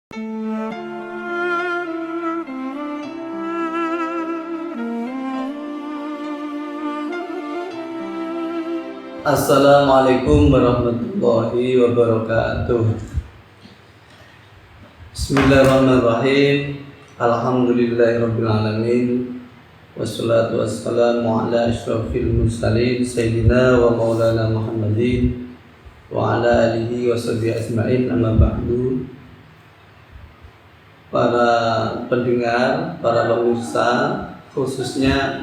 Assalamualaikum warahmatullahi wabarakatuh. Bismillahirrahmanirrahim. Alhamdulillahirabbil alamin. Wassalatu wassalamu ala asyrafil mursalin sayyidina wa maulana Muhammadin wa ala alihi wa sahbihi ajmain, amma ba'du. Para pendengar, para pemirsa, khususnya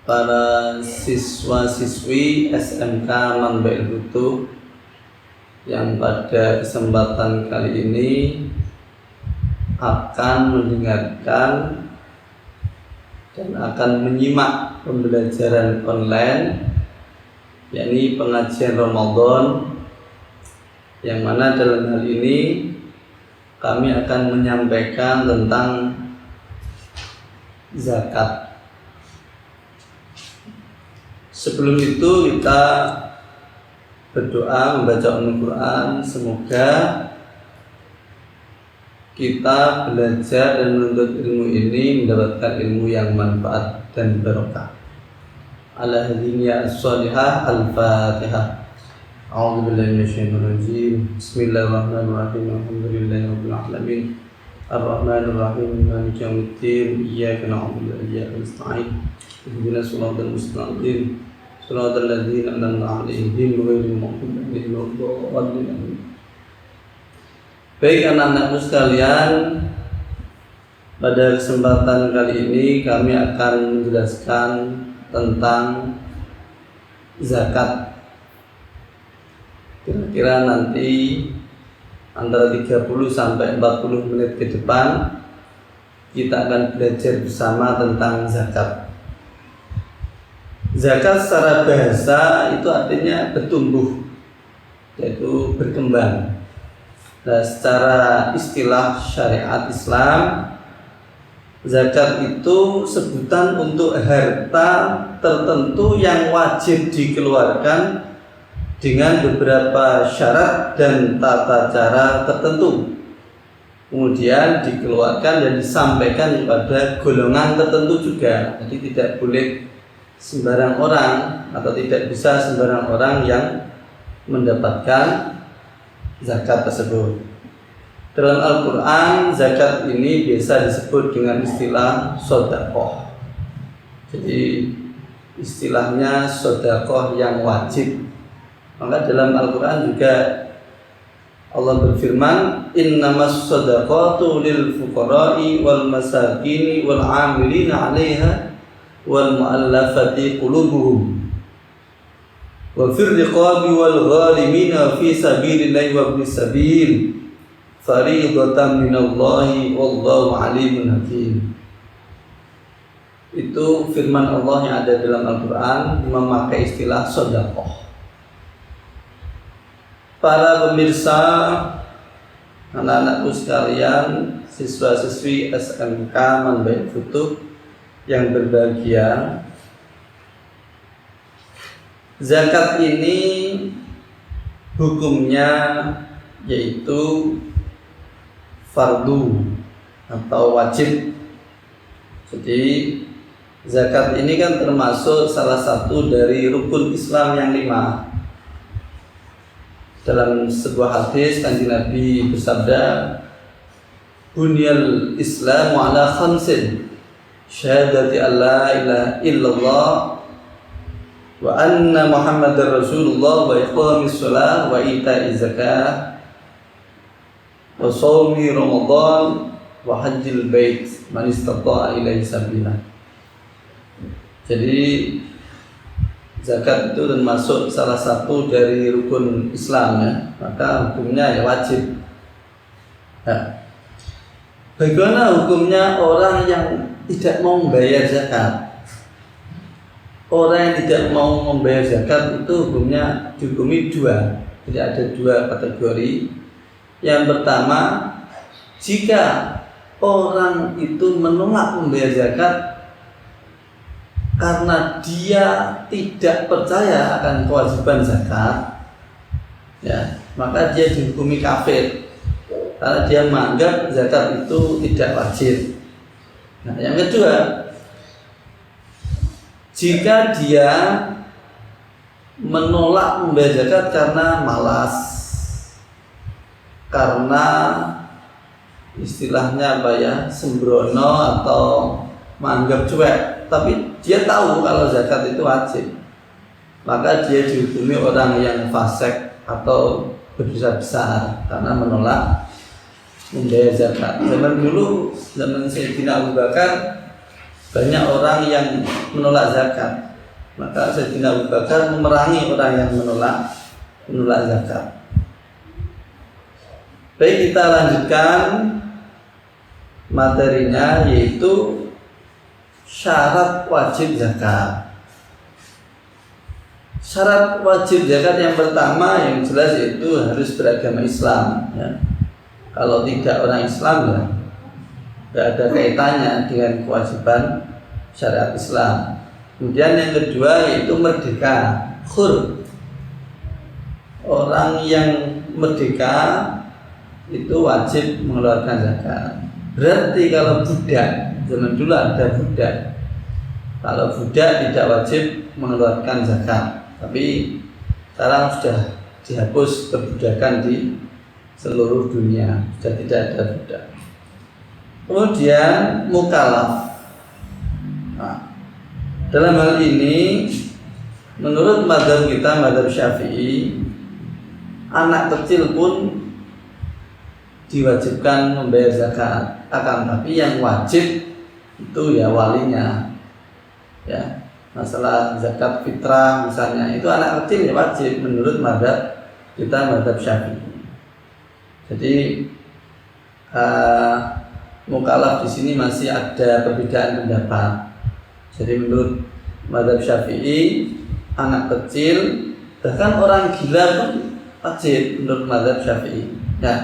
para siswa-siswi SMK Manbail Futuh yang pada kesempatan kali ini akan mendengarkan dan akan menyimak pembelajaran online, yakni pengajian Ramadan, yang mana dalam hal ini kami akan menyampaikan tentang zakat. Sebelum itu kita berdoa membaca Al-Quran. Semoga kita belajar dan menuntut ilmu ini mendapatkan ilmu yang manfaat dan barokah. Ala hadiniya as-salihah. Al-Fatihah. A'udzubillahi minasyaitonir rajim. Bismillahirrahmanirrahim. Alhamdulillahirabbil alamin. Ar-Rahmanirrahim. Maliki yaumiddin. Iyyaka na'budu wa iyyaka nasta'in. Ihdinas siratal mustaqim. Siratal ladzina an'amta 'alaihim ghairil maghdubi 'alaihim waladdallin. Baik anak-anakku sekalian, pada kesempatan kali ini kami akan menjelaskan tentang zakat. Kira-kira nanti antara 30 sampai 40 menit ke depan kita akan belajar bersama tentang zakat. Zakat secara bahasa itu artinya bertumbuh, yaitu berkembang. Nah, secara istilah syariat Islam, zakat itu sebutan untuk harta tertentu yang wajib dikeluarkan dengan beberapa syarat dan tata cara tertentu. Kemudian dikeluarkan dan disampaikan kepada golongan tertentu juga. Jadi tidak boleh sembarang orang atau tidak bisa sembarang orang yang mendapatkan zakat tersebut. Dalam Al-Quran, zakat ini biasa disebut dengan istilah sedekah. Jadi istilahnya sedekah yang wajib. Maka dalam Al-Quran juga Allah berfirman, innamas sadaqatu lil fuqara'i wal masakini wal 'amilina 'alaiha wal mu'allafati qulubuhum wa fir riqabi wal ghalimina fi sabilillahi wa ibnis sabil fariidatan minallahi wallahu alimun hakim. Itu firman Allah yang ada dalam Al-Quran memakai istilah sedekah. Para pemirsa, anak-anakku sekalian, siswa-siswi SMK Manbail Futuh yang berbahagia, zakat ini hukumnya yaitu fardu atau wajib. Jadi zakat ini kan termasuk salah satu dari rukun Islam yang 5. Dalam sebuah hadis Kanjeng Nabi bersabda, bunyal Islamu ala khamsin, syahadati an la ilaha illallah wa anna Muhammadar Rasulullah wa iqamis shalah wa ita'iz zakah wa shaumi Ramadan wa hajjil bait man istata'a ilaihi sabila. Jadi zakat itu termasuk salah satu dari rukun Islam, ya. Maka hukumnya ya wajib. Nah, bagaimana hukumnya orang yang tidak mau membayar zakat? Orang yang tidak mau membayar zakat itu hukumnya dihukumi 2. Jadi ada 2 kategori. Yang pertama, jika orang itu menolak membayar zakat karena dia tidak percaya akan kewajiban zakat, ya, maka dia dihukumi kafir. karena dia menganggap zakat itu tidak wajib. Nah, yang kedua, jika dia menolak membayar zakat karena malas, karena istilahnya apa ya, sembrono atau menganggap cuek, tapi dia tahu kalau zakat itu wajib, maka dia dihukumi orang yang fasik atau berdosa besar karena menolak membayar zakat. Zaman dulu, zaman Sayyidina Abu Bakar, banyak orang yang menolak zakat, maka Sayyidina Abu Bakar memerangi orang yang menolak zakat. Baik, kita lanjutkan materinya, yaitu syarat wajib zakat. Syarat wajib zakat yang pertama yang jelas yaitu harus beragama Islam, ya. Kalau tidak orang Islam, ya tidak ada kaitannya dengan kewajiban syariat Islam. Kemudian yang kedua yaitu merdeka, hur. Orang yang merdeka itu wajib mengeluarkan zakat. Berarti kalau budak, zaman dulu ada budak, kalau budak tidak wajib mengeluarkan zakat, tapi sekarang sudah dihapus perbudakan di seluruh dunia, sudah tidak ada budak. Kemudian mukallaf. Nah, dalam hal ini menurut mazhab kita, mazhab Syafi'i, anak kecil pun diwajibkan membayar zakat, akan tapi yang wajib itu ya walinya, ya. Masalah zakat fitrah misalnya, itu anak kecil ya wajib menurut mazhab kita, mazhab Syafi'i. Jadi mukallaf di sini masih ada perbedaan pendapat. Jadi menurut mazhab Syafi'i, anak kecil bahkan orang gila pun wajib menurut mazhab Syafi'i. Nah,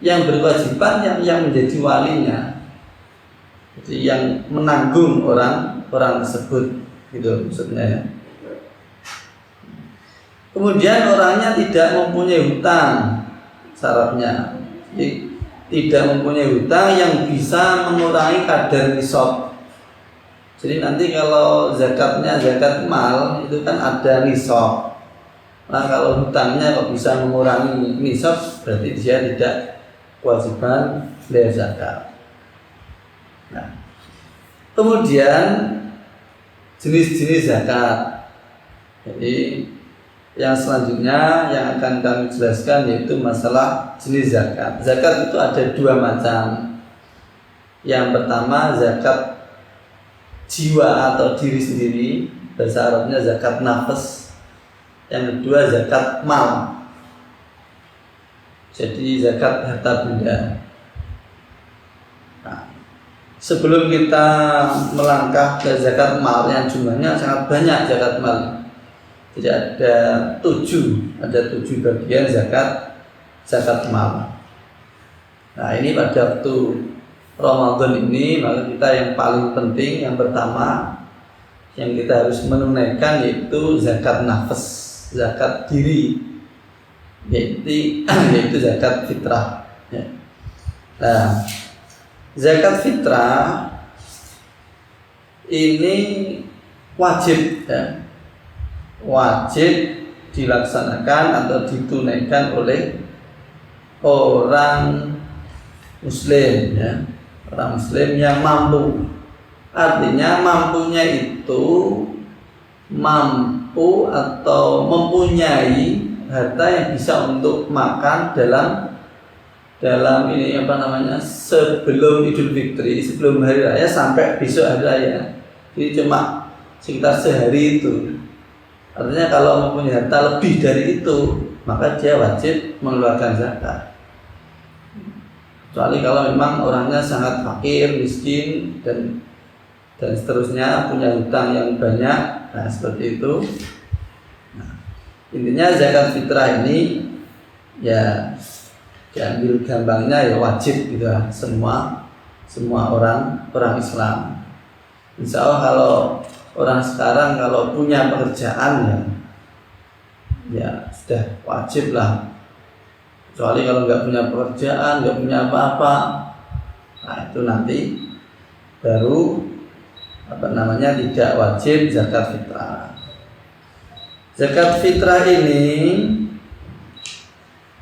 yang berkewajiban yang menjadi walinya, jadi yang menanggung orang tersebut, gitu maksudnya, ya. Kemudian orangnya tidak mempunyai hutang, syaratnya, jadi tidak mempunyai hutang yang bisa mengurangi kadar nisab. Jadi nanti kalau zakatnya zakat mal itu kan ada nisab. Nah, kalau hutangnya kok bisa mengurangi nisab, berarti dia tidak kewajiban bayar zakat. Nah, kemudian jenis-jenis zakat. Jadi yang selanjutnya yang akan kami jelaskan yaitu masalah jenis zakat. Zakat itu ada dua macam. Yang pertama zakat jiwa atau diri sendiri, bahasa Arabnya zakat nafas. Yang kedua zakat mal, jadi zakat harta benda. Nah, sebelum kita melangkah ke zakat mal yang jumlahnya sangat banyak, zakat mal, jadi ada tujuh bagian zakat mal. Nah, ini pada waktu Ramadan ini, maka kita yang paling penting, yang pertama yang kita harus menunaikan yaitu zakat nafas, zakat diri, yaitu zakat fitrah, ya. Nah, zakat fitrah ini wajib, ya, wajib dilaksanakan atau ditunaikan oleh orang muslim, ya, orang muslim yang mampu. Artinya mampunya itu mampu atau mempunyai harta yang bisa untuk makan dalam ini sebelum Idul Fitri, sebelum hari raya sampai besok hari raya. Jadi cuma sekitar sehari itu. Artinya kalau mempunyai harta lebih dari itu, maka dia wajib mengeluarkan zakat. Kecuali kalau memang orangnya sangat fakir, miskin dan seterusnya, punya hutang yang banyak, nah seperti itu. Nah, intinya zakat fitrah ini ya diambil gampangnya ya wajib gitu lah, semua orang Islam. Insya Allah kalau orang sekarang kalau punya pekerjaan ya sudah wajib lah kecuali kalau nggak punya pekerjaan, nggak punya apa-apa. Nah itu nanti baru tidak wajib zakat fitrah. Zakat fitrah ini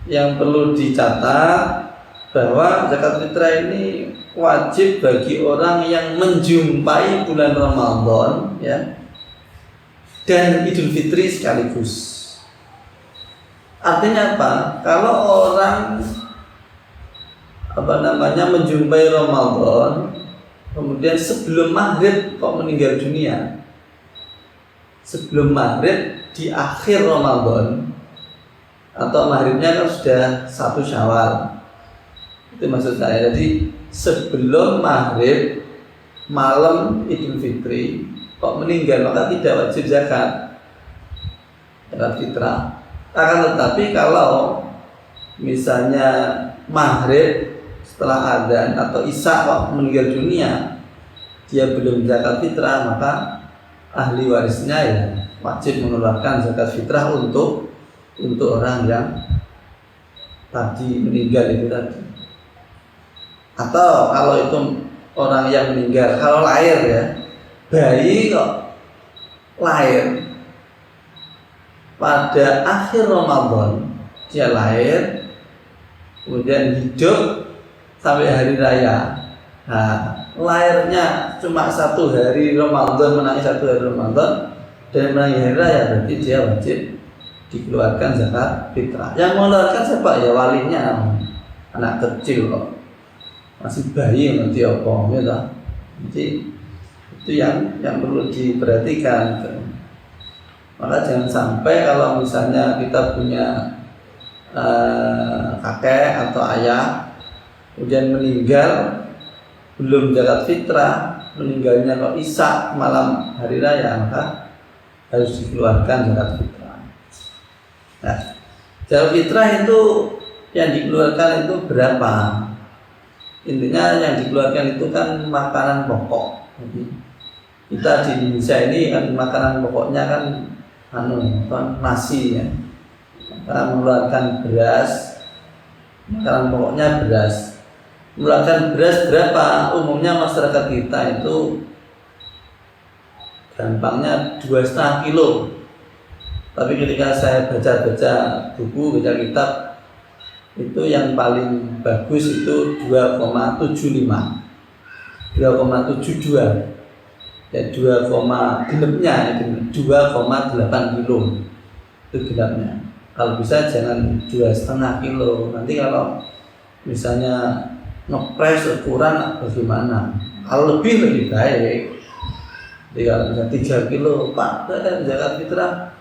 yang perlu dicatat bahwa zakat fitrah ini wajib bagi orang yang menjumpai bulan Ramadan, ya, dan Idul Fitri sekaligus. Artinya apa? Kalau orang menjumpai Ramadan, kemudian sebelum maghrib kok meninggal dunia, sebelum maghrib di akhir Ramadan, atau maghribnya kan sudah 1 Syawal, itu maksud saya. Jadi sebelum maghrib malam Idul Fitri kok meninggal, maka tidak wajib zakat fitrah. Akan tetapi kalau misalnya maghrib setelah adzan atau isya kok meninggal dunia, dia belum zakat fitrah, maka ahli warisnya ya wajib mengeluarkan zakat fitrah untuk orang yang tadi meninggal itu tadi. Atau kalau itu orang yang meninggal, kalau lahir ya, bayi kok lahir pada akhir Ramadan, dia lahir kemudian hidup sampai hari raya. Nah, lahirnya cuma 1 hari Ramadan, menangi 1 hari Ramadan dan menangi hari raya, berarti dia wajib dikeluarkan zakat fitrah. Yang mengeluarkan siapa? Ya walinya, anak kecil kok, masih bayi nanti apa gitu. Jadi itu yang perlu diperhatikan. Maka jangan sampai kalau misalnya kita punya kakek atau ayah kemudian meninggal belum zakat fitrah, meninggalnya kok isya malam hari raya, maka harus dikeluarkan zakat fitrah. Nah, zakat fitrah itu yang dikeluarkan itu berapa? Intinya yang dikeluarkan itu kan makanan pokok. Jadi kita di Indonesia ini kan makanan pokoknya kan nasi ya. Maka mengeluarkan beras, makanan pokoknya beras. Mengeluarkan beras berapa? Umumnya masyarakat kita itu gampangnya 2,5 kilo. Tapi ketika saya baca buku, baca kitab, itu yang paling bagus itu 2,75, 2,72, ya 2, genepnya 2,8 kilo itu genapnya. Kalau bisa jangan 2,5 kilo. Nanti kalau misalnya ngepres ukuran bagaimana? Kalau lebih baik. Jadi kalau misalnya 3 kilo, Pak, zakat fitrah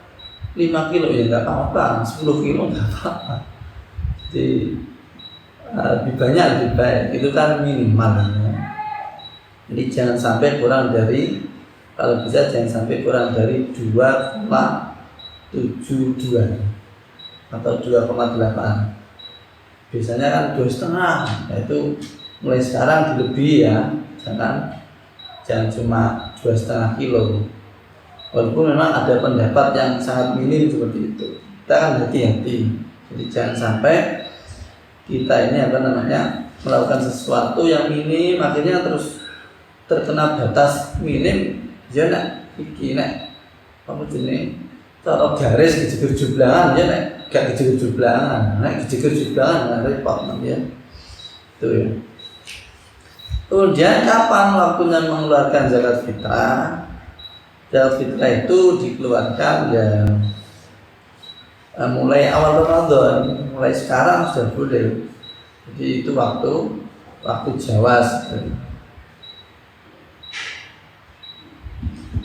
5 kilo ya nggak apa-apa, 10 kilo nggak apa-apa. Jadi lebih banyak lebih baik, itu kan minimal ya. Jadi jangan sampai kurang dari, kalau bisa jangan sampai kurang dari 2,72 atau 2,8. Biasanya kan 2,5, yaitu mulai sekarang dilebih ya, jangan cuma 2,5 kilo. Walaupun memang ada pendapat yang sangat minim seperti itu, kita kan hati-hati. Jadi jangan sampai kita ini melakukan sesuatu yang minim, akhirnya terus terkena batas minim. Ya nak, iki nak, apa jenis? Kalau garis kejegur jublangan, ya nak, gak kejegur jublangan, nak kejegur jublangan, repot ya. Itu ya. Kemudian kapan waktunya mengeluarkan zakat fitrah? Zakat fitrah itu dikeluarkan ya mulai awal Ramadan, mulai sekarang sudah boleh. Jadi itu waktu Jawas.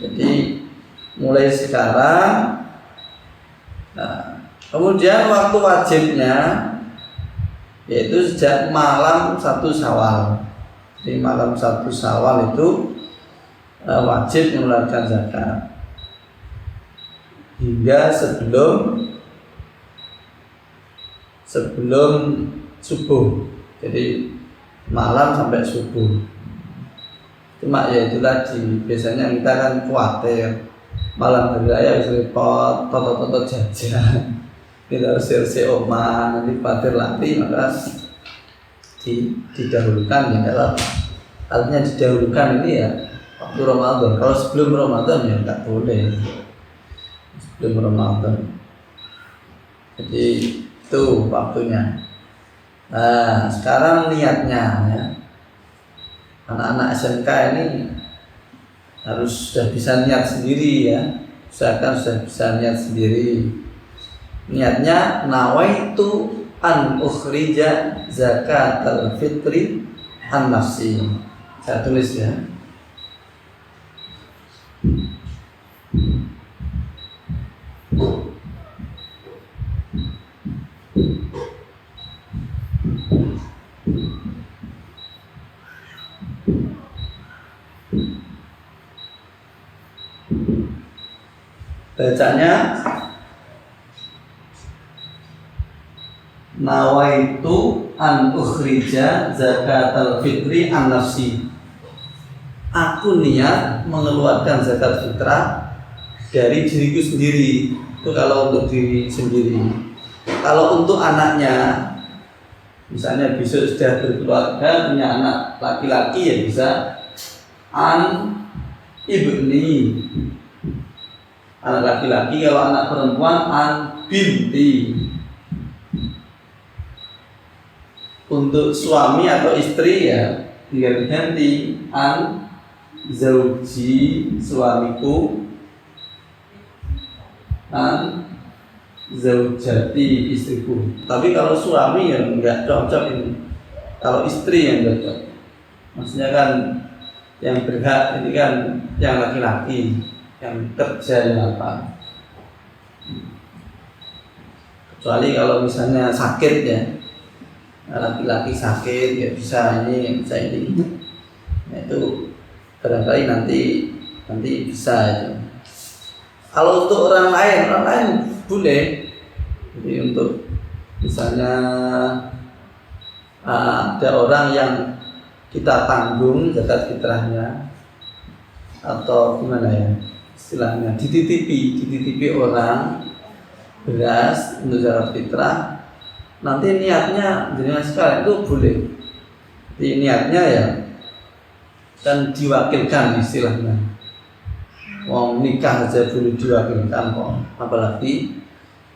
Jadi mulai sekarang. Nah, kemudian waktu wajibnya yaitu sejak malam 1 Syawal. Jadi malam 1 Syawal itu wajib mengeluarkan zakat hingga sebelum subuh. Jadi malam sampai subuh. Cuma ya itu tadi, biasanya kita kan khawatir malam hari raya bisa repot, toto jajan. kita resirsi oma nanti khawatir latih, maka didahulukan ya. Kalau artinya didahulukan ini ya waktu Ramadan. Kalau sebelum Ramadan ya nggak boleh, sebelum Ramadan. Jadi itu waktunya. Nah sekarang niatnya ya, anak-anak SMK ini harus sudah bisa niat sendiri ya, usahakan sudah bisa niat sendiri. Niatnya nawaitu an ukhrija zakatal fitri an nafsi. Saya tulis ya. Bacanya nawaitu an ukhrija zakatal fitri an nafsi. Aku niat mengeluarkan zakat fitrah dari diriku sendiri. Itu kalau untuk diri sendiri. Kalau untuk anaknya, misalnya besok sudah berkeluarga punya anak laki-laki ya bisa an ibni. Anak laki-laki, kalau anak perempuan an binti. Untuk suami atau istri ya tinggal diganti an zauji, suamiku, an zaujati, istriku. Tapi kalau suami ya enggak cocok ini. Kalau istri yang cocok. Maksudnya kan yang berhak ini kan yang laki-laki, yang kerja yang apa. Kecuali kalau misalnya sakit ya, laki-laki sakit ya bisa ini, bisa ini. Nah, itu barangkali nanti bisa itu. Kalau untuk orang lain boleh. Jadi untuk misalnya ada orang yang kita tanggung zakat fitrahnya, atau gimana ya istilahnya, dititipi orang beras untuk zakat fitrah, nanti niatnya jenengan sekalian itu boleh. Jadi niatnya ya dan diwakilkan istilahnya. Wong nikah aja boleh diwakilkan kok, apalagi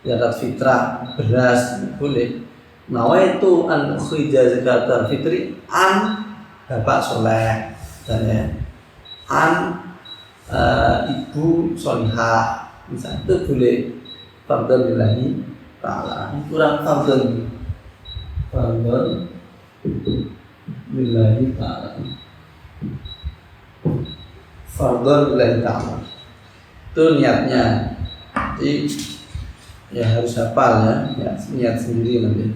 zakat fitrah beras boleh. Nawaitu an ukhrija zakatal fitri an bapak soleh dan ya an ibu solihah, misalnya itu boleh. Fardhon lillahi ta'ala, kurang fardhon lillahi ta'ala, fardhon lillahi ta'ala. Itu niatnya. Jadi ya harus hafal ya niat sendiri nanti.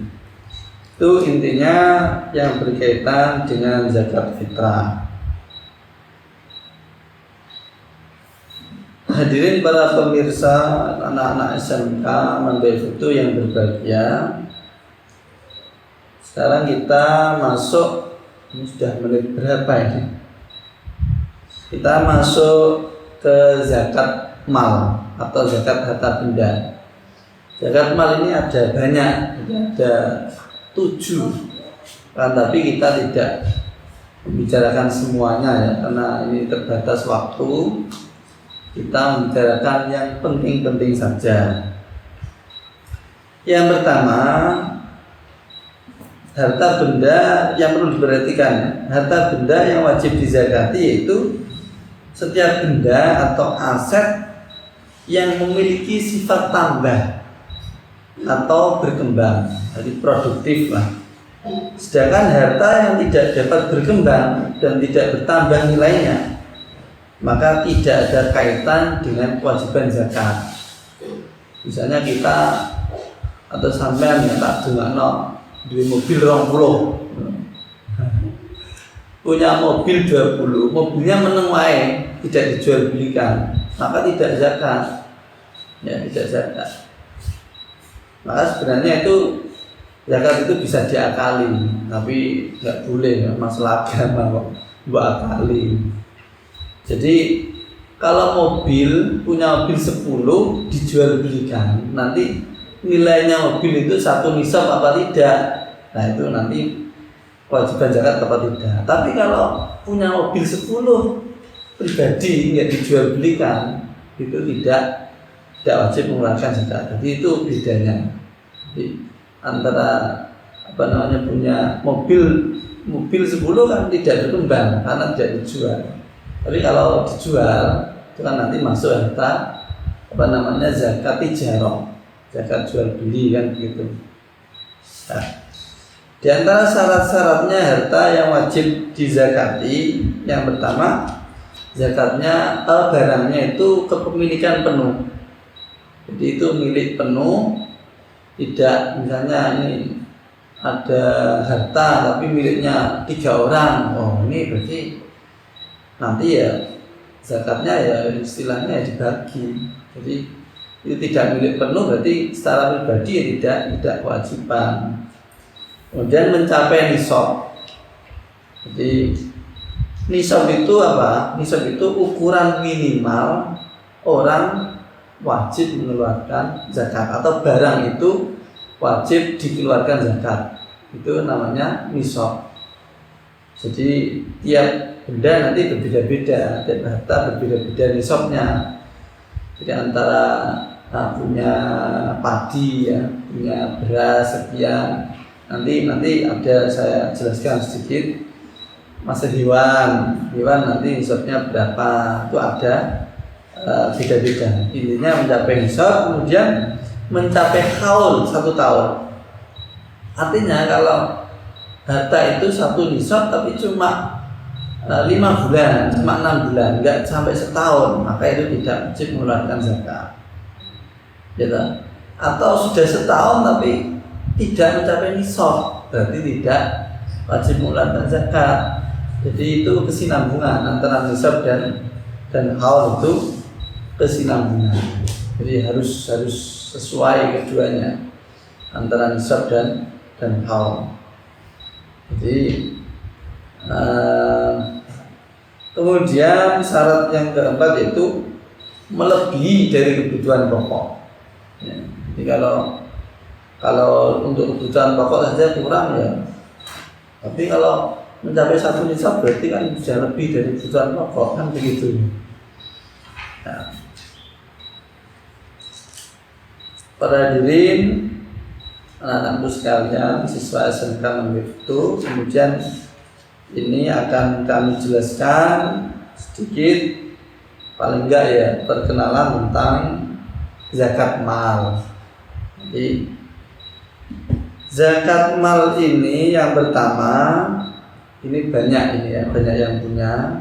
Itu intinya yang berkaitan dengan zakat fitrah. Hadirin para pemirsa, anak-anak SMK Manbay Foto yang berbahagia. Sekarang kita masuk, ini sudah menit berapa ini? Kita masuk ke zakat mal atau zakat harta benda. Zakat mal ini ada banyak, ada 7. Tapi kita tidak membicarakan semuanya ya, karena ini terbatas waktu. Kita membicarakan yang penting-penting saja. Yang pertama, harta benda yang perlu diperhatikan. Harta benda yang wajib dizakati yaitu setiap benda atau aset yang memiliki sifat tambah atau berkembang, jadi produktif lah. Sedangkan harta yang tidak dapat berkembang dan tidak bertambah nilainya, maka tidak ada kaitan dengan kewajiban zakat. Misalnya kita atau sampean yang tak dungakno duwe mobil 20, punya mobil 20, mobilnya meneng wae, tidak dijual belikan, maka tidak zakat. Ya, tidak zakat. Maka sebenarnya itu zakat itu bisa diakali, tapi nggak boleh, masalah agama kok buat akali. Jadi kalau punya mobil 10 dijual belikan, nanti nilainya mobil itu 1 nisab apa tidak. Nah itu nanti kewajiban zakat apa tidak. Tapi kalau punya mobil 10 pribadi nggak dijual belikan, itu tidak wajib mengeluarkan zakat. Jadi itu bedanya. Jadi antara punya mobil 10 kan tidak berkembang karena tidak dijual. Tapi kalau dijual itu kan nanti masuk harta zakat tijarah, zakat jual beli kan begitu. Nah, di antara syarat-syaratnya harta yang wajib dizakati, yang pertama zakatnya barangnya itu kepemilikan penuh. Jadi itu milik penuh, tidak misalnya ini ada harta tapi miliknya 3 orang. Oh ini berarti nanti ya zakatnya ya istilahnya dibagi. Jadi itu tidak milik penuh, berarti secara pribadi ya tidak kewajiban. Kemudian mencapai nisab. Jadi nisab itu apa? Nisab itu ukuran minimal orang wajib mengeluarkan zakat atau barang itu wajib dikeluarkan zakat. Itu namanya nisab. Jadi tiap benda nanti berbeda-beda, tiap harta berbeda-beda nisabnya. Jadi antara punya padi ya, punya beras sekian. Nanti ada saya jelaskan sedikit. Masa hewan nanti nisabnya berapa, itu ada beda-beda. Intinya mencapai nisab, kemudian mencapai haul 1 tahun. Artinya kalau harta itu 1 nisab tapi cuma 5 bulan, cuma 6 bulan, enggak sampai setahun, maka itu tidak wajib mengeluarkan zakat. Gitu. Atau sudah setahun tapi tidak mencapai nisab, berarti tidak wajib mengeluarkan zakat. Jadi itu kesinambungan antara nisab dan haul itu kesinambungan. Jadi harus sesuai keduanya antara nisab dan haul. Jadi kemudian syarat yang keempat itu melebihi dari kebutuhan pokok. Ya, jadi kalau untuk kebutuhan pokok saja kurang ya. Tapi kalau mencapai 1 nisab berarti kan sudah lebih dari kebutuhan pokok kan begitu. Nah, para hadirin, anak-anakku sekalian, siswa SMK itu kemudian ini akan kami jelaskan sedikit, paling enggak ya, perkenalan tentang zakat mal. Jadi zakat mal ini yang pertama, ini banyak yang punya,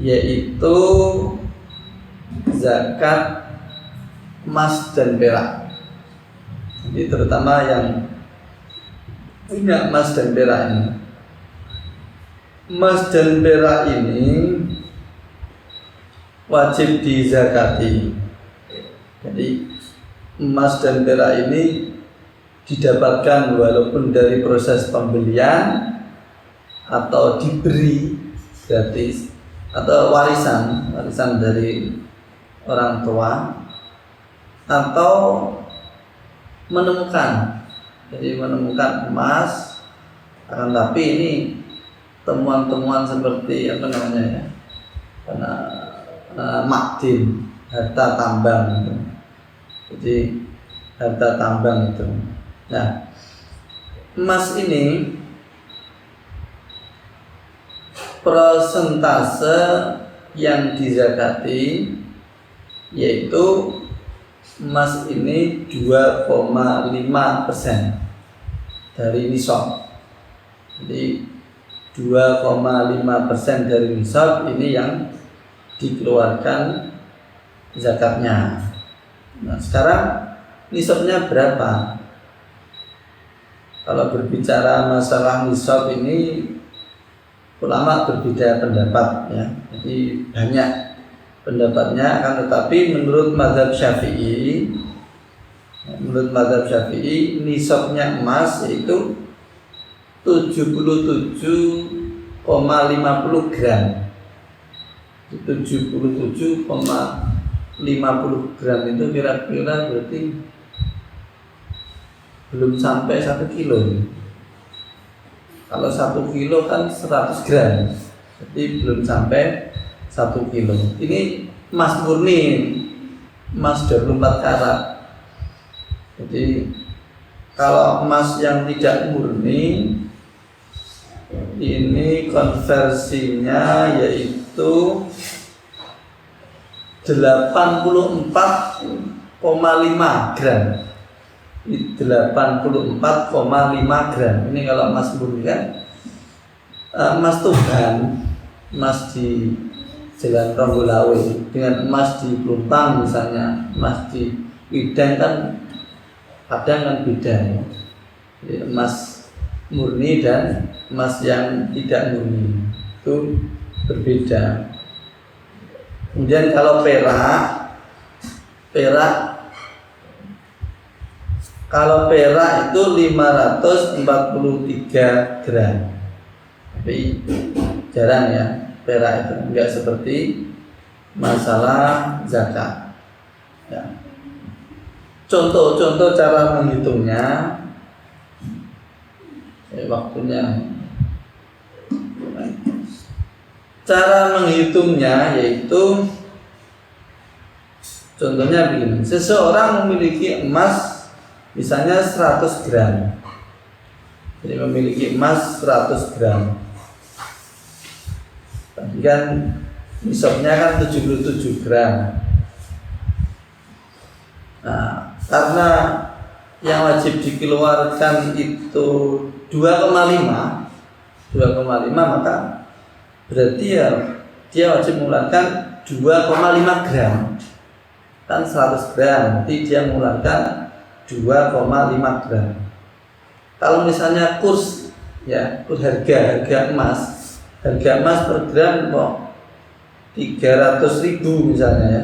yaitu zakat emas dan perak. Jadi terutama yang punya emas dan perak ini. Emas dan perak ini wajib dizakati. Jadi emas dan perak ini didapatkan walaupun dari proses pembelian atau diberi gratis atau warisan dari orang tua, atau menemukan emas, akan tapi ini temuan-temuan seperti makdin, harta tambang gitu. Jadi harta tambang itu. Nah, emas ini persentase yang dizakati yaitu emas ini 2,5% dari nisab. Jadi 2,5% dari nisab ini yang dikeluarkan zakatnya. Nah, sekarang nisabnya berapa? Kalau berbicara masalah nisab ini ulama berbeda pendapat ya. Jadi banyak pendapatnya, akan tetapi menurut mazhab Syafi'i nisabnya emas yaitu 77,50 gram. 77,50 gram itu kira-kira berarti belum sampai 1 kilo. Kalau 1 kilo kan 100 gram, jadi belum sampai 1 kilo. Ini emas murni, emas 24 karat. Jadi kalau emas yang tidak murni ini konversinya yaitu 84,5 gram. 84,5 gram. Ini kalau emas murni kan. Emas Tuban, emas di Jalan Ronggolawe dengan emas di Plumpang misalnya, emas di Widang kan kadang kan beda ya. Jadi emas murni dan emas yang tidak murni itu berbeda. Kemudian kalau perak itu 543 gram. Tapi jarang ya, perak itu enggak seperti masalah zakat. Ya. Contoh-contoh cara menghitungnya, waktunya. Cara menghitungnya yaitu contohnya begini. Seseorang memiliki emas misalnya 100 gram. Jadi memiliki emas 100 gram. Tadi kan nisabnya kan 77 gram. Nah, karena yang wajib dikeluarkan itu 2,5 maka berarti ya dia wajib mengeluarkan 2,5 gram. Kan 100 gram, berarti dia mengeluarkan 2,5 gram. Kalau misalnya kurs harga emas per gram kok 300.000 misalnya ya.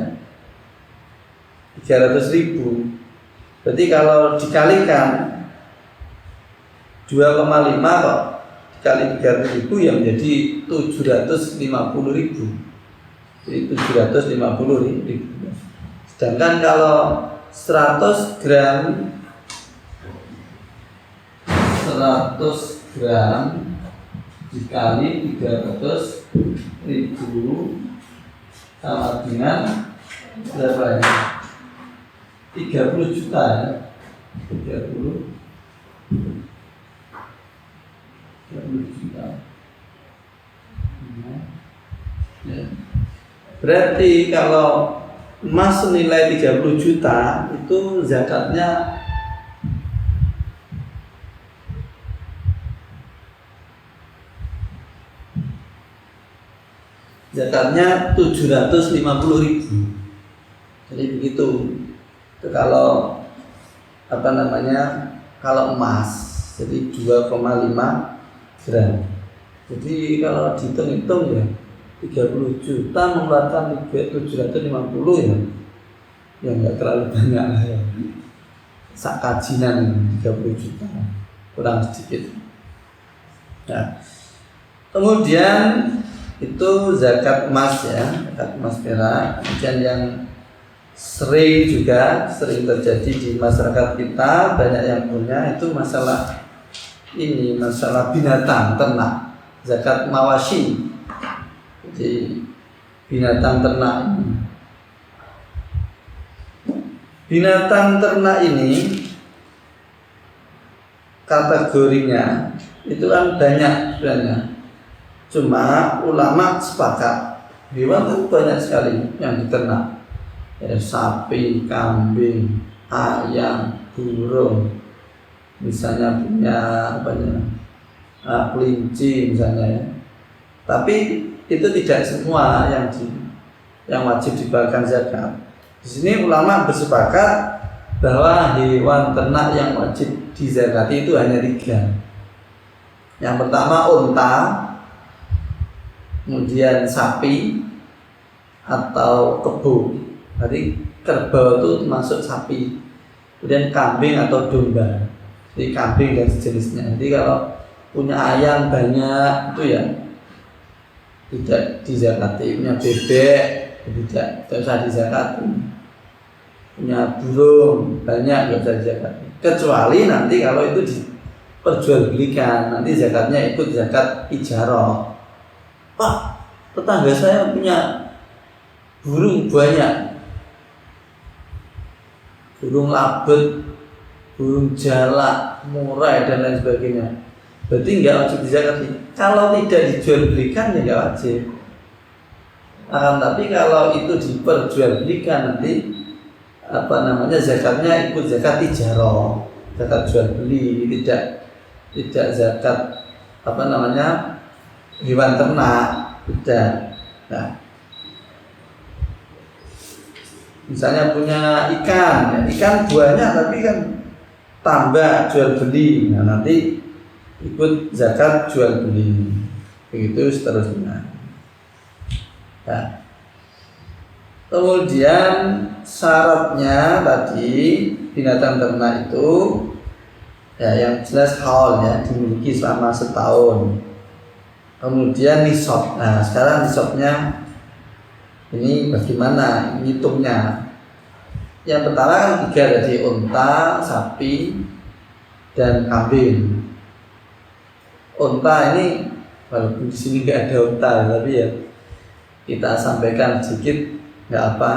300.000. Berarti kalau dikalikan 2,5 kok dikali 300.000 ya menjadi 750.000. Jadi 750.000. Sedangkan kalau 100 gram dikali 300.000 sama dengan berapa ya? 30 juta ya. 30 juta. Ya. Berarti kalau emas senilai 30 juta itu zakatnya zakatnya 750.000. Jadi begitu. Itu kalau kalau emas jadi 2,5 gram. Jadi kalau dihitung-hitung ya 30 juta mengeluarkan 750 ya nggak terlalu banyak lah ya. Sak kajinan 30 juta kurang sedikit. Nah, kemudian itu zakat emas ya, zakat emas perak. Kemudian yang sering terjadi di masyarakat kita, banyak yang punya itu masalah binatang ternak, zakat mawashi. Jadi binatang ternak ini kategorinya itu kan banyak sebenarnya. Cuma ulama sepakat hewan itu banyak sekali yang diternak. Sapi, kambing, ayam, burung, misalnya punya kelinci misalnya ya. Tapi itu tidak semua yang wajib dibayarkan zakat. Di sini ulama bersepakat bahwa hewan ternak yang wajib dizakati itu hanya 3. Yang pertama unta, kemudian sapi atau kebo. Jadi kerbau itu termasuk sapi. Kemudian kambing atau domba. Jadi kambing dan sejenisnya. Jadi kalau punya ayam banyak itu ya tidak dizakati. Punya bebek tidak usah dizakati. Punya burung banyak tidak usah dizakati. kecuali nanti kalau itu diperjualbelikan, nanti zakatnya ikut zakat ijarah. Pak, tetangga saya punya burung banyak, burung labet, burung jalak, murai dan lain sebagainya. Berarti nggak wajib dizakati. Kalau tidak dijual belikan ya nggak wajib. Akan tapi kalau itu diperjualbelikan nanti zakatnya ikut zakat ijarah, zakat jual beli, tidak zakat hewan ternak, tidak. Nah, misalnya punya ikan banyak tapi kan tambah jual beli, nah nanti ikut zakat jual beli, begitu seterusnya. Nah, kemudian syaratnya tadi binatang ternak itu ya yang jelas haul ya, dimiliki selama setahun. Kemudian nisab. Nah, sekarang nisabnya ini bagaimana ngitungnya? Yang pertama kan 3 tadi, unta, sapi, dan kambing. Unta ini walaupun di sini nggak ada unta, tapi ya kita sampaikan sedikit nggak apa.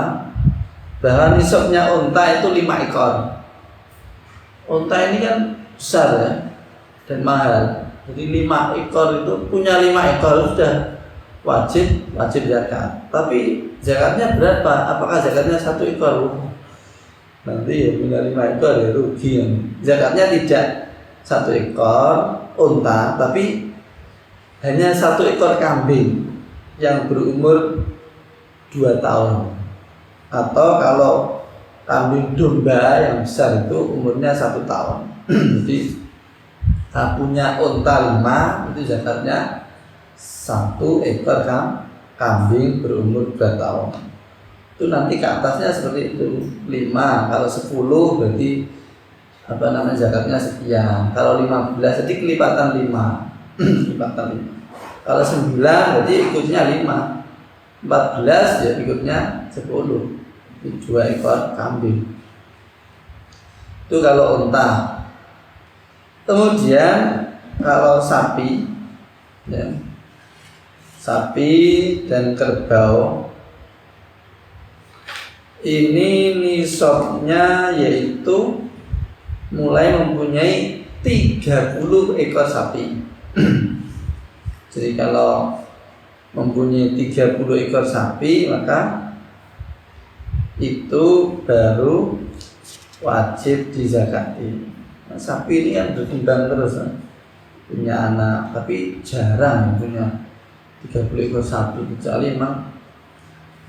Bahwa nisabnya unta itu 5 ekor. Unta ini kan besar ya dan mahal. Jadi 5 ekor itu punya 5 ekor sudah wajib zakat. Tapi zakatnya berapa? Apakah zakatnya 1 ekor? Nanti ya punya 5 ekor ya rugi. Zakatnya tidak 1 ekor unta, tapi hanya 1 ekor kambing yang berumur 2 tahun. Atau kalau kambing domba yang besar itu umurnya 1 tahun. Jadi punya unta 5 itu zakatnya 1 ekor kambing berumur 2 tahun. Itu nanti ke atasnya seperti itu 5, kalau 10 berarti zakatnya sekian. Kalau 15 jadi kelipatan 5. Kelipatan 5. Kalau 9 berarti ikutnya 5. 14 ya ikutnya 10. Itu 2 ekor kambing. Itu kalau unta. Kemudian kalau sapi ya, sapi dan kerbau ini nisabnya yaitu mulai mempunyai 30 ekor sapi. Jadi kalau mempunyai 30 ekor sapi maka itu baru wajib dizakati. Nah, sapi ini kan berkembang terus punya anak, tapi jarang punya 30 ekor sapi, kecuali memang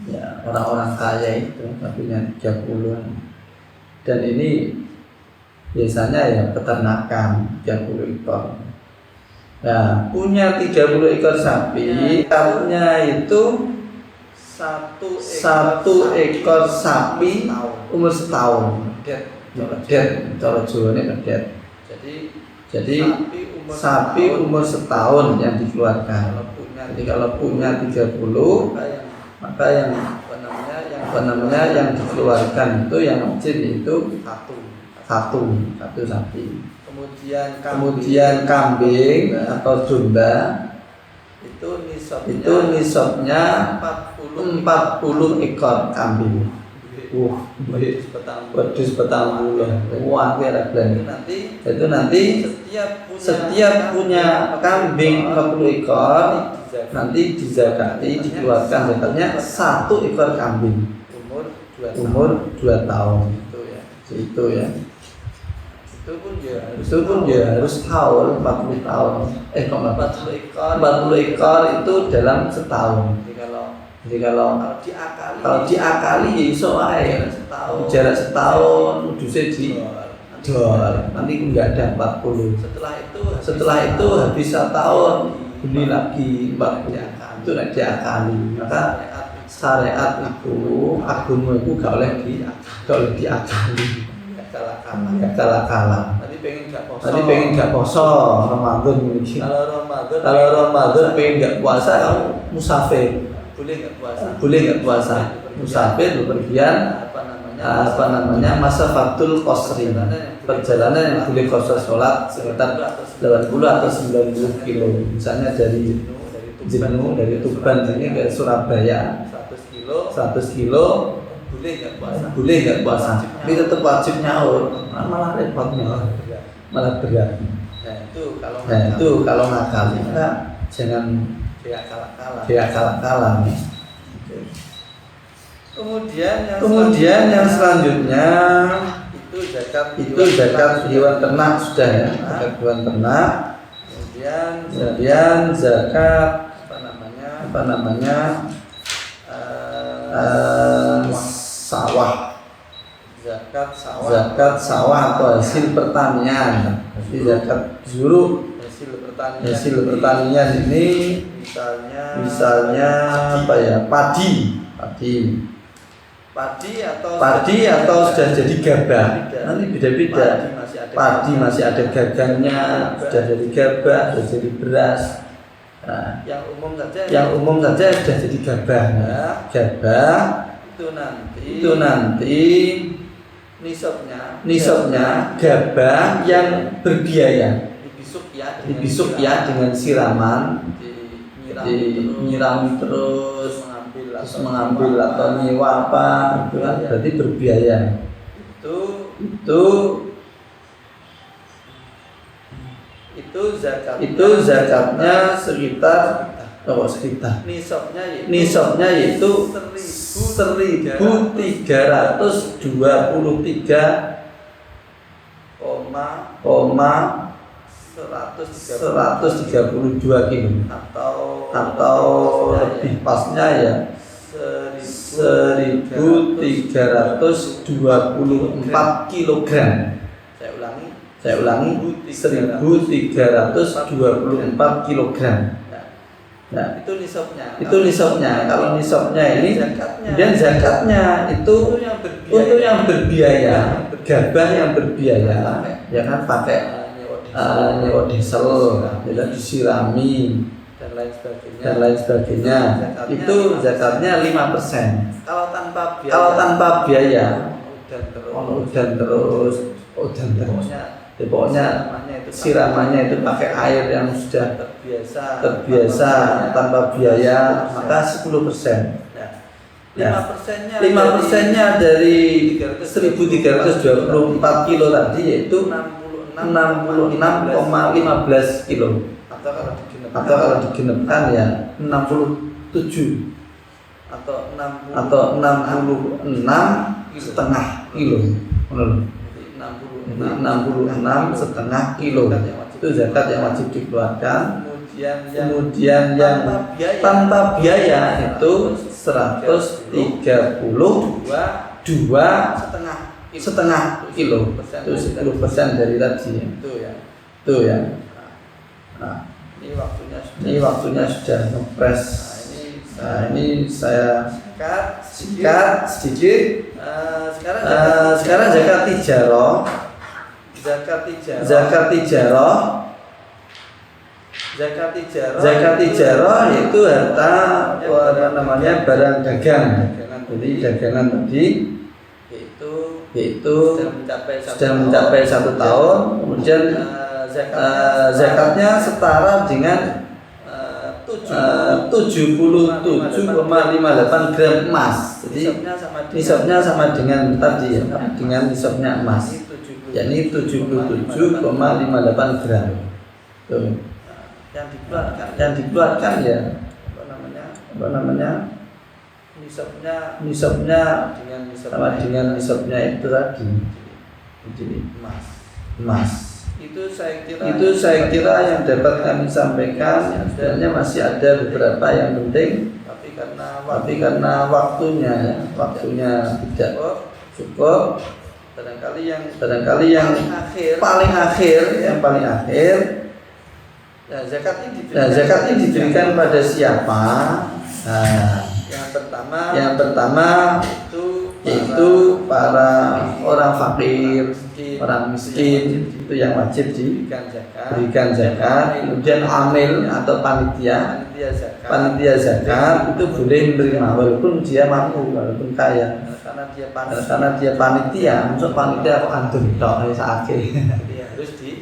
ya orang-orang kaya itu sapinya 30. Dan ini biasanya ya peternakan 30 ekor. Nah, punya 30 ekor sapi, tahunnya itu satu ekor sapi umur setahun. Medet, cara Jawane medet. Jadi sapi umur setahun yang dikeluarkan. Jadi kalau punya 30, maka yang yang dikeluarkan itu yang wajib itu satu sapi. Kemudian kambing atau domba itu nisabnya 40 ekor kambing. Wedhus petang bulan. Wah, kira itu nanti setiap punya kambing 40 ekor nanti dizakati, dikeluarkan zakatnya 1 ekor kambing umur 2 tahun. Itu ya. Itu pun ya harus haul 40 tahun. 40 ekor itu dalam setahun. Jadi kalau diakali ya iso wae jarak setahun udusnya didol nanti enggak ada 40. Setelah itu habis 1 tahun beli lagi 40. Itu nek diakali. Maka syariat itu agama itu gak oleh diakali. Gak kalah. Tadi pengen gak poso Ramadan ini. Kalau Ramadan pengen gak puasa kamu musafir. Boleh nggak puasa musafir bepergian masa fatul qasri perjalanan yang boleh qasar sholat sekitar 80 atau 90 kilo. Misalnya dari Jenuh, dari Tuban ini ke Surabaya 100 kilo boleh nggak puasa, tapi tetap wajib nyaur, malah repotnya, malah berat. Nah itu kalau nakal ya jangan kalah. Kemudian yang selanjutnya itu zakat hewan ternak sudah ya, zakat hewan ternak. Kemudian zakat apa namanya sawah. Zakat sawah atau hasil pertanian. Jadi zakat zuru hasil pertanian ini misalnya apa ya, padi atau sudah jadi gabah. Nanti beda-beda. Padi masih ada gagangnya, sudah jadi gabah, sudah jadi beras. Nah, yang umum saja sudah jadi gabah. Gabah itu nanti nisabnya gabah yang berbiaya. Dibisuk ya dengan siraman, nyirami terus mengambil atau nyewa apa itu kan berarti berbiaya. Itu zakatnya sekitar nisabnya yaitu 1.333,132 kilo atau lebih pasnya ya 1.324 kilogram. Saya ulangi 1.324 kilogram. Nah, itu nisabnya. Kalau nisabnya ini kemudian zakatnya itu untuk yang berbiaya, gabah yang berbiaya, ya kan pakai nyewa diesel, ya disirami dan lain sebagainya. Itu zakatnya 5%. Kalau tanpa biaya, udan terus, pokoknya siramannya itu pakai air yang sudah terbiasa tanpa biaya, maka 10%. 5%-nya dari 1.324 kilo tadi yaitu 66,15 kilo. Atau kalau digenepkan ya 67 atau 66,5 kilo. 66,5 kilo itu zakat yang wajib dikeluarkan. Kemudian yang tanpa biaya itu 132,5 kilo. Itu 10% dari tadi. Itu ya. Nah, ini waktunya sudah ngepres. Nah, ini saya singkat sedikit. Sekarang zakat tijarah. Zakat tijarah itu harta barang dagang. Jadi dagangan tadi yaitu sudah mencapai 1 tahun, kemudian zakatnya setara dengan 77,58 gram emas. Jadi nisabnya sama dengan tadi ya, dengan nisabnya emas, yakni 77,58 gram. Tuh. Yang dikeluarkan ya apa namanya nisabnya sama dengan nisabnya itu tadi. Jadi emas. Itu saya kira yang dapat kami sampaikan. Sebenarnya masih ada beberapa yang penting, tapi karena waktunya tidak cukup. Barangkali yang paling akhir. Zakat ini diberikan pada siapa? Nah, yang pertama yaitu para orang fakir orang miskin itu yang wajib diberikan zakat. Kemudian amil atau panitia zakat itu boleh menerima walaupun dia mampu, walaupun kaya. Karena dia panitia, maksud panitia kok antum tok sakit.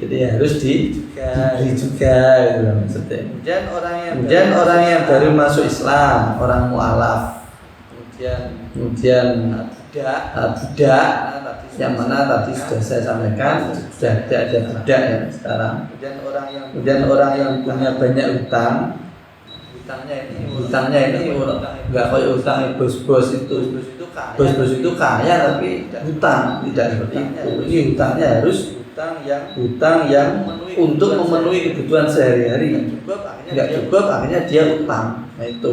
Jadi harus diberi juga gitu maksudnya. Kemudian orang yang baru masuk Islam, orang mualaf, kemudian budak, yang mana tadi sudah saya sampaikan sudah tidak ada budak ya sekarang. Kemudian orang yang punya banyak hutangnya ini nggak kayak utang bos-bos itu. Bos-bos itu kaya tapi hutang tidak seperti itu. Ini hutangnya harus hutang yang untuk memenuhi kebutuhan sehari-hari. Nggak cukup akhirnya dia utang. Nah itu.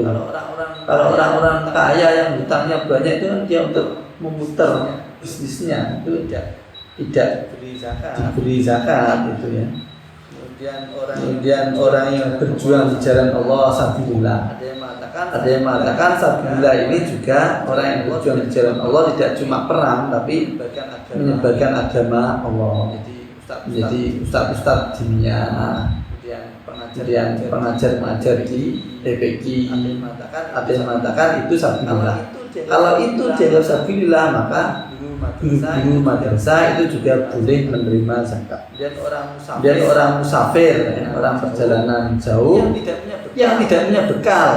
Kalau orang-orang kaya yang hutangnya banyak itu kan dia untuk memutar bisnisnya itu tidak diberi zakat itu ya. Kemudian orang yang berjuang di jalan Allah sabilillah. Ada yang mengatakan sabilillah ini juga orang yang berjuang di jalan Allah tidak cuma perang tapi menyebarkan agama Allah. Jadi ustaz-ustaz dunia, kemudian pengajar-pengajar di TPQ. Ada yang mengatakan itu sabilillah. Kalau itu dianggap sabilillah maka guru-guru madrasah itu juga boleh menerima zakat. Dan orang musafir, orang perjalanan jauh yang tidak punya bekal.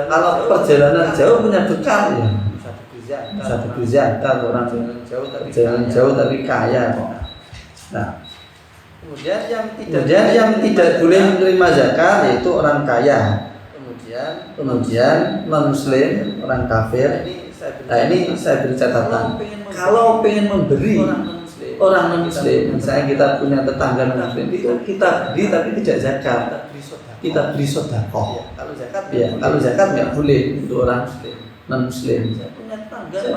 Kalau perjalanan jauh punya bekal ya bisa diberi zakat. Orang perjalanan jauh tapi kaya kok. Nah, kemudian yang tidak boleh menerima zakat yaitu orang kaya. Kemudian non-muslim, orang kafir. Nah ini saya beri catatan. Kalau pengen memberi orang non-muslim, misalnya kita punya tetangga non-muslim itu kita beri tapi tidak zakat, kita beri sedekah. Kalau zakat nggak boleh untuk orang non-muslim. Saya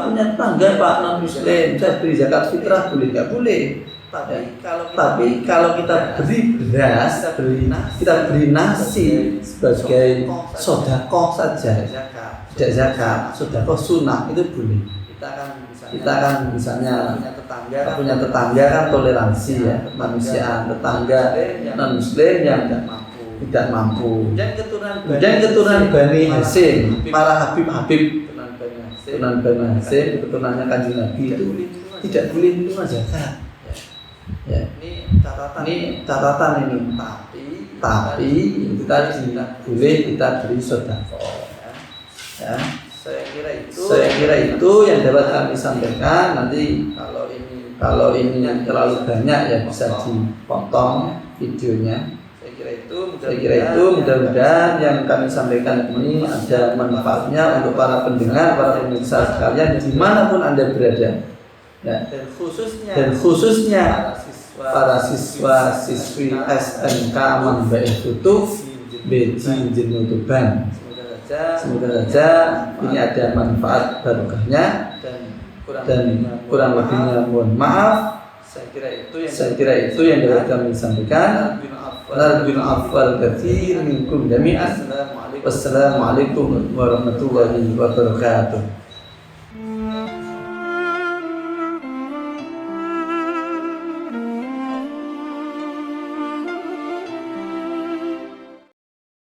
punya tetangga Pak non-muslim, saya beri zakat fitrah boleh nggak boleh? Tapi kalau kita beri beras, kita beri nasi sebagai sedekah saja, tidak zakat, sedekah sunnah itu boleh. Kita kan misalnya punya tetangga kan toleransi ya, kemanusiaan, tetangga non muslim yang tidak mampu. Dan keturunan Bani Hasyim, para Habib keturunan Bani Hasyim, keturunannya Kanjeng Nabi itu tidak boleh menerima zakat. Ya. Ini catatan ini. Tapi itu tadi boleh kita beri sedekah. Ya. Saya kira itu yang dapat kami sampaikan. Nanti kalau ini terlalu banyak ya bisa dipotong videonya. Saya kira itu mudah-mudahan yang kami sampaikan ini ada manfaatnya untuk para pendengar, para pemirsa sekalian dimanapun Anda berada. Ya. Dan khususnya para siswa-siswi SMK Manbaih Kutub Beji Jenutuban. Semoga saja ini ada manfaat barokahnya dan kurang lebihnya mohon maaf. Saya kira itu yang dapat kami sampaikan. Wassalamualaikum warahmatullahi wabarakatuh.